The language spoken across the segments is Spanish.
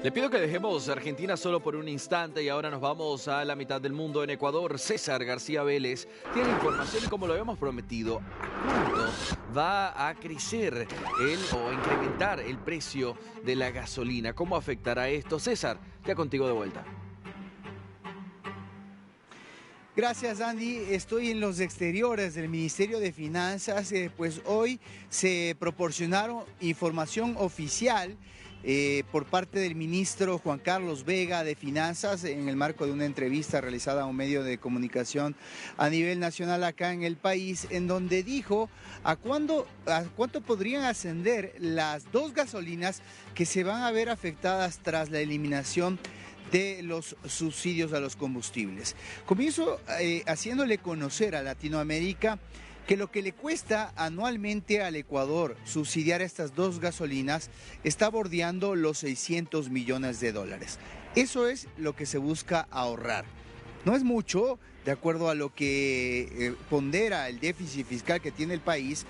Le pido que dejemos Argentina solo por un instante y ahora nos vamos a la mitad del mundo, en Ecuador. César García Vélez tiene información y, como lo habíamos prometido, ¿a cuánto va a crecer o incrementar el precio de la gasolina? ¿Cómo afectará esto? César, ya contigo de vuelta. Gracias, Andy. Estoy en los exteriores del Ministerio de Finanzas. Pues hoy se proporcionaron información oficial por parte del ministro Juan Carlos Vega de Finanzas en el marco de una entrevista realizada a un medio de comunicación a nivel nacional acá en el país, en donde dijo a cuánto podrían ascender las dos gasolinas que se van a ver afectadas tras la eliminación de los subsidios a los combustibles. Comienzo haciéndole conocer a Latinoamérica que lo que le cuesta anualmente al Ecuador subsidiar estas dos gasolinas está bordeando los 600 millones de dólares. Eso es lo que se busca ahorrar. No es mucho, de acuerdo a lo que pondera el déficit fiscal que tiene el país,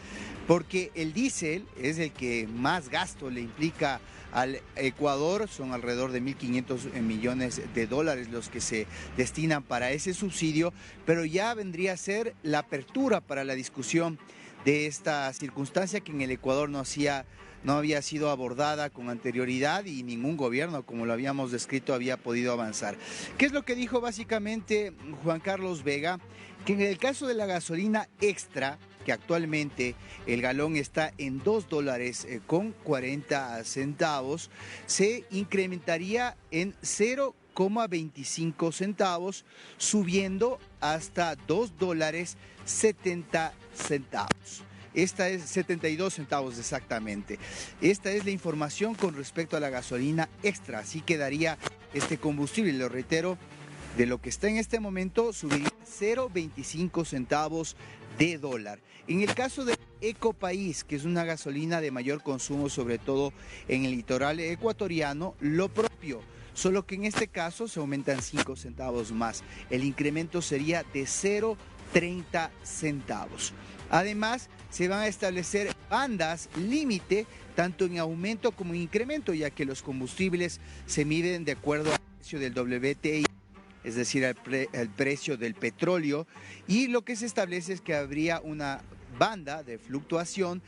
porque el diésel es el que más gasto le implica al Ecuador. Son alrededor de 1.500 millones de dólares los que se destinan para ese subsidio, pero ya vendría a ser la apertura para la discusión de esta circunstancia que en el Ecuador no había sido abordada con anterioridad y ningún gobierno, como lo habíamos descrito, había podido avanzar. ¿Qué es lo que dijo básicamente Juan Carlos Vega? Que en el caso de la gasolina extra, que actualmente el galón está en $2.40, se incrementaría en 0,25 centavos, subiendo hasta $2.70. Esta es 72 centavos exactamente. Esta es la información con respecto a la gasolina extra. Así quedaría este combustible, lo reitero, de lo que está en este momento subiría 0,25 centavos de dólar. En el caso de Ecopaís, que es una gasolina de mayor consumo, sobre todo en el litoral ecuatoriano, lo propio, solo que en este caso se aumentan 5 centavos más. El incremento sería de 0,30 centavos. Además, se van a establecer bandas límite, tanto en aumento como en incremento, ya que los combustibles se miden de acuerdo al precio del WTI, es decir, el precio del petróleo, y lo que se establece es que habría una banda de fluctuación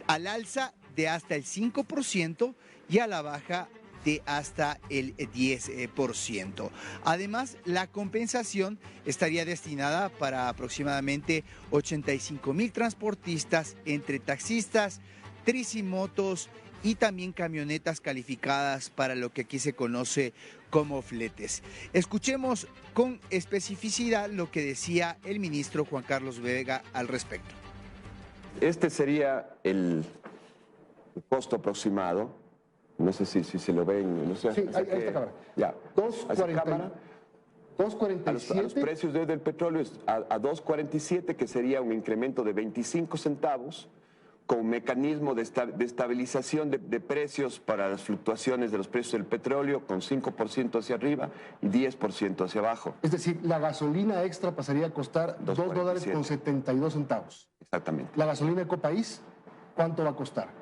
al alza de hasta el 5% y a la baja de hasta el 10%. Además, la compensación estaría destinada para aproximadamente 85,000 transportistas entre taxistas, tricimotos y también camionetas calificadas para lo que aquí se conoce como fletes. Escuchemos con especificidad lo que decía el ministro Juan Carlos Vega al respecto. Este sería el costo aproximado. No sé si se lo ven. No sé, sí, ahí está cámara. Ya. 2.47. A los precios del petróleo a 2.47, que sería un incremento de 25 centavos, con mecanismo de estabilización de precios para las fluctuaciones de los precios del petróleo, con 5% hacia arriba y 10% hacia abajo. Es decir, la gasolina extra pasaría a costar $2.72. Exactamente. La gasolina Ecopaís, ¿cuánto va a costar?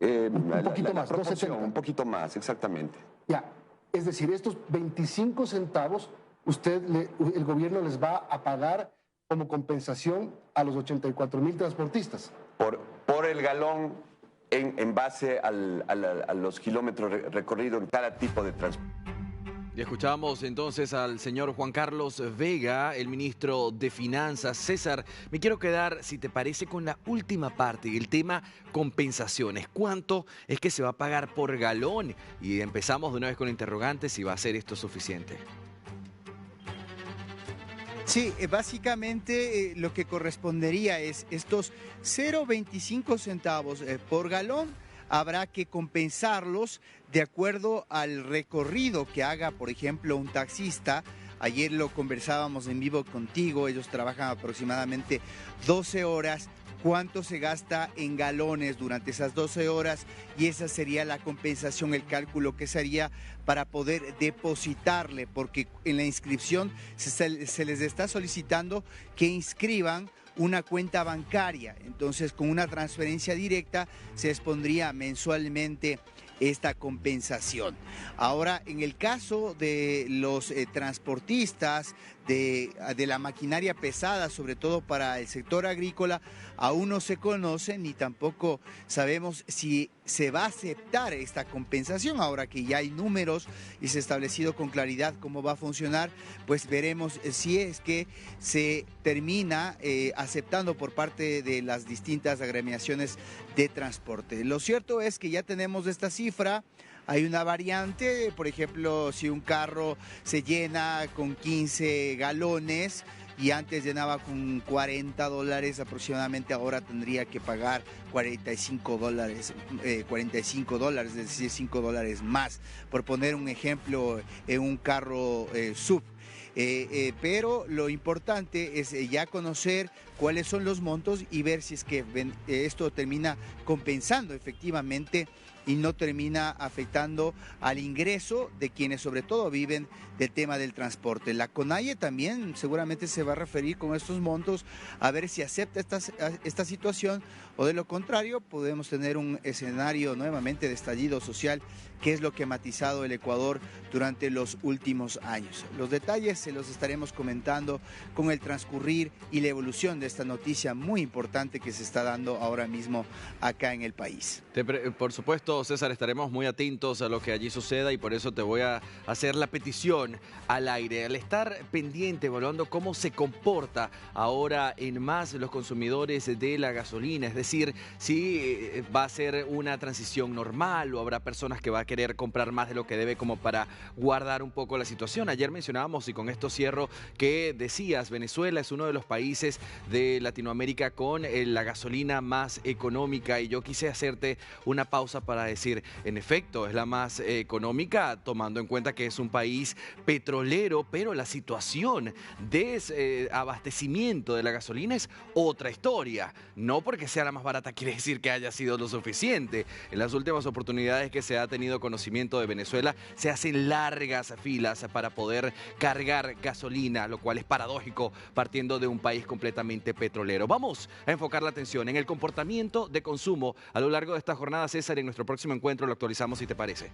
Un poquito más, 2.70. Un poquito más, exactamente. Ya, es decir, estos 25 centavos, el gobierno les va a pagar como compensación a los 84,000 transportistas. Por el galón en base a los kilómetros recorridos en cada tipo de transporte. Y escuchamos entonces al señor Juan Carlos Vega, el ministro de Finanzas. César, me quiero quedar, si te parece, con la última parte, el tema compensaciones. ¿Cuánto es que se va a pagar por galón? Y empezamos de una vez con la interrogante, si va a ser esto suficiente. Sí, básicamente lo que correspondería es estos 0,25 centavos por galón. Habrá que compensarlos de acuerdo al recorrido que haga, por ejemplo, un taxista. Ayer lo conversábamos en vivo contigo, ellos trabajan aproximadamente 12 horas. ¿Cuánto se gasta en galones durante esas 12 horas? Y esa sería la compensación, el cálculo que se haría para poder depositarle, porque en la inscripción se les está solicitando que inscriban una cuenta bancaria. Entonces, con una transferencia directa se les pondría mensualmente esta compensación. Ahora, en el caso de los transportistas, de la maquinaria pesada, sobre todo para el sector agrícola, aún no se conoce ni tampoco sabemos si se va a aceptar esta compensación. Ahora que ya hay números y se ha establecido con claridad cómo va a funcionar, pues veremos si es que se termina aceptando por parte de las distintas agremiaciones de transporte. Lo cierto es que ya tenemos esta cifra. Hay una variante, por ejemplo, si un carro se llena con 15 galones y antes llenaba con $40 aproximadamente, ahora tendría que pagar $45, es decir, $5 más, por poner un ejemplo en un carro SUV. Pero lo importante es ya conocer cuáles son los montos y ver si es que esto termina compensando efectivamente y no termina afectando al ingreso de quienes sobre todo viven del tema del transporte. La CONAIE también seguramente se va a referir con estos montos a ver si acepta esta situación, o de lo contrario podemos tener un escenario nuevamente de estallido social, que es lo que ha matizado el Ecuador durante los últimos años. Los detalles se los estaremos comentando con el transcurrir y la evolución de esta noticia muy importante que se está dando ahora mismo acá en el país. Por supuesto, César, estaremos muy atentos a lo que allí suceda y por eso te voy a hacer la petición al aire. Al estar pendiente, evaluando cómo se comporta ahora en más los consumidores de la gasolina, es decir, si va a ser una transición normal o habrá personas que va a querer comprar más de lo que debe como para guardar un poco la situación. Ayer mencionábamos, y con esto cierro, que decías, Venezuela es uno de los países de Latinoamérica con la gasolina más económica, y yo quise hacerte una pausa para decir, en efecto, es la más económica, tomando en cuenta que es un país petrolero, pero la situación de abastecimiento de la gasolina es otra historia. No porque sea la más barata quiere decir que haya sido lo suficiente. En las últimas oportunidades que se ha tenido conocimiento de Venezuela, se hacen largas filas para poder cargar gasolina, lo cual es paradójico partiendo de un país completamente petrolero. Vamos a enfocar la atención en el comportamiento de consumo a lo largo de esta jornada, César, y en nuestro próximo encuentro lo actualizamos, si te parece.